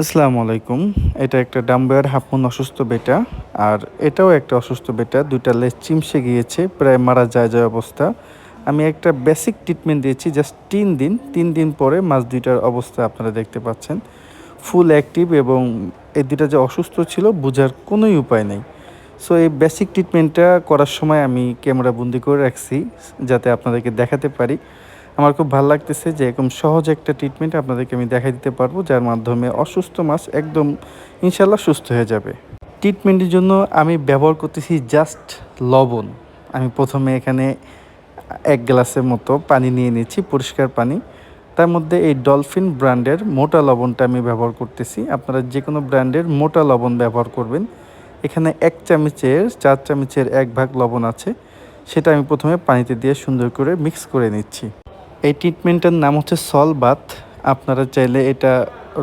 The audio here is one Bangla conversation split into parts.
আসসালামু আলাইকুম। এটা একটা ডাম্বায়ার হাফমুন অসুস্থ বেটা। আর এটাও একটা অসুস্থ বেটা। ২ টা লেজ চিমসে গিয়েছে। প্রায় মারা যায় অবস্থা। আমি একটা বেসিক ট্রিটমেন্ট দিয়েছি জাস্ট ৩ দিন। ৩ দিন পরে মাছ ২ টার অবস্থা আপনারা দেখতে পাচ্ছেন। ফুল অ্যাক্টিভ এবং এই ২ টা যে অসুস্থ ছিল বুঝার কোনোই উপায় নেই। সো এই বেসিক ট্রিটমেন্টটা করার সময় আমি ক্যামেরা বন্দি করে রাখছি যাতে আপনাদেরকে দেখাতে পারি। আমার খুব ভাল লাগতেছে যে এরকম সহজ একটা ট্রিটমেন্ট আপনাদেরকে আমি দেখাই দিতে পারবো যার মাধ্যমে অসুস্থ মাছ একদম ইনশাল্লাহ সুস্থ হয়ে যাবে। ট্রিটমেন্টের জন্য আমি ব্যবহার করতেছি জাস্ট লবণ। আমি প্রথমে এখানে ১ গ্লাসের মতো পানি নিয়ে নিচ্ছি, পরিষ্কার পানি। তার মধ্যে এই ডলফিন ব্র্যান্ডের মোটা লবণটা আমি ব্যবহার করতেছি। আপনারা যেকোনো ব্র্যান্ডের মোটা লবণ ব্যবহার করবেন। এখানে ১ চামচের ৪ চামচের ১ ভাগ লবণ আছে। সেটা আমি প্রথমে পানিতে দিয়ে সুন্দর করে মিক্স করে নিচ্ছি। এই ট্রিটমেন্টের নাম হচ্ছে সল্ট বাথ। আপনারা চাইলে এটা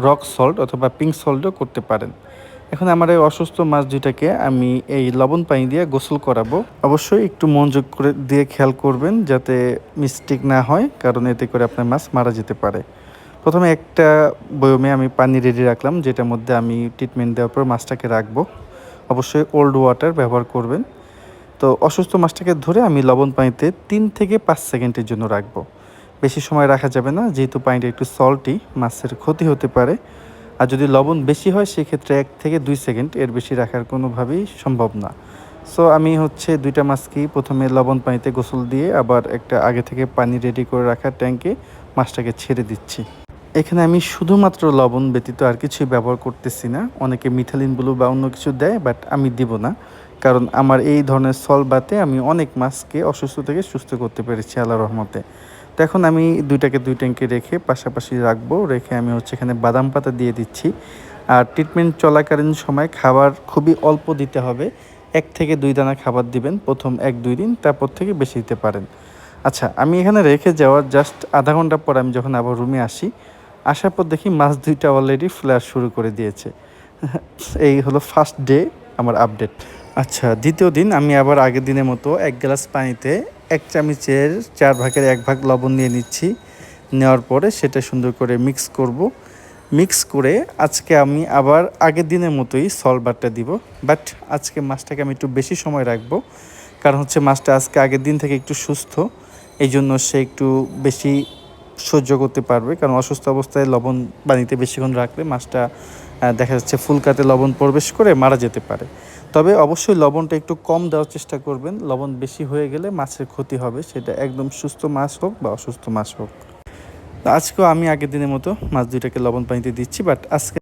রক সল্ট অথবা পিঙ্ক সল্টও করতে পারেন। এখন আমার এই অসুস্থ মাছ ২ টাকে আমি এই লবণ পানি দিয়ে গোসল করাবো। অবশ্যই একটু মনোযোগ করে দিয়ে খেয়াল করবেন যাতে মিস্টেক না হয়, কারণ এতে করে আপনার মাছ মারা যেতে পারে। প্রথমে একটা বয়মে আমি পানি রেডি রাখলাম যেটার মধ্যে আমি ট্রিটমেন্ট দেওয়ার পর মাছটাকে রাখবো। অবশ্যই ওল্ড ওয়াটার ব্যবহার করবেন। তো অসুস্থ মাছটাকে ধরে আমি লবণ পানিতে ৩ থেকে ৫ সেকেন্ডের জন্য রাখবো। বেশি সময় রাখা যাবে না, যেহেতু পানিটা একটু সল্টি, মাছের ক্ষতি হতে পারে। আর যদি লবণ বেশি হয় সেক্ষেত্রে ১ থেকে ২ সেকেন্ড, এর বেশি রাখার কোনোভাবেই সম্ভব না। সো আমি হচ্ছে ২ টা মাছকেই প্রথমে লবণ পানিতে গোসল দিয়ে আবার একটা আগে থেকে পানি রেডি করে রাখা ট্যাঙ্কে মাছটাকে ছেড়ে দিচ্ছি। এখানে আমি শুধুমাত্র লবণ ব্যতীত আর কিছুই ব্যবহার করতেছি না। অনেকে মিথালিন ব্লু বা অন্য কিছু দেয়, বাট আমি দিব না। কারণ আমার এই ধরনের সল বাতে আমি অনেক মাছকে অসুস্থ থেকে সুস্থ করতে পেরেছি আল্লাহর রহমতে। তো এখন আমি ২ টাকে ২ ট্যাঙ্কে রেখে পাশাপাশি রাখবো। রেখে আমি হচ্ছে এখানে বাদাম পাতা দিয়ে দিচ্ছি। আর ট্রিটমেন্ট চলাকালীন সময় খাবার খুবই অল্প দিতে হবে। ১ থেকে ২ দানা খাবার দিবেন প্রথম ১-২ দিন, তারপর থেকে বেশি দিতে পারেন। আচ্ছা, আমি এখানে রেখে যাওয়ার জাস্ট আধা ঘন্টা পর আমি যখন আবার রুমে আসি, আসার পর দেখি মাছ ২ টা অলরেডি ফ্লাশ শুরু করে দিয়েছে। এই হলো ফার্স্ট ডে আমার আপডেট। আচ্ছা, দ্বিতীয় দিন আমি আবার আগের দিনের মতো ১ গ্লাস পানিতে ১ চামচের ৪ ভাগের ১ ভাগ লবণ নিয়ে নিচ্ছি। নেওয়ার পরে সেটা সুন্দর করে মিক্স করব। মিক্স করে আজকে আমি আবার আগের দিনের মতোই সল্ট বারটা দিব। বাট আজকে মাছটাকে আমি একটু বেশি সময় রাখবো। কারণ হচ্ছে মাছটা আজকে আগের দিন থেকে একটু সুস্থ। এইজন্য সে একটু বেশি সহ্য করতে পারবে। কারণ অসুস্থ অবস্থায় লবণ পানিতে বেশিক্ষণ রাখলে মাছটা দেখা যাচ্ছে ফুলকাতে লবণ প্রবেশ করে মারা যেতে পারে। তবে অবশ্যই লবণটা একটু কম দেওয়ার চেষ্টা করবেন। লবণ বেশি হয়ে গেলে মাছের ক্ষতি হবে, সেটা একদম সুস্থ মাছ হোক বা অসুস্থ মাছ হোক। তো আজকেও আমি আগের দিনের মতো মাছ ২ টাকে লবণ পানিতে দিচ্ছি, বাট আজকে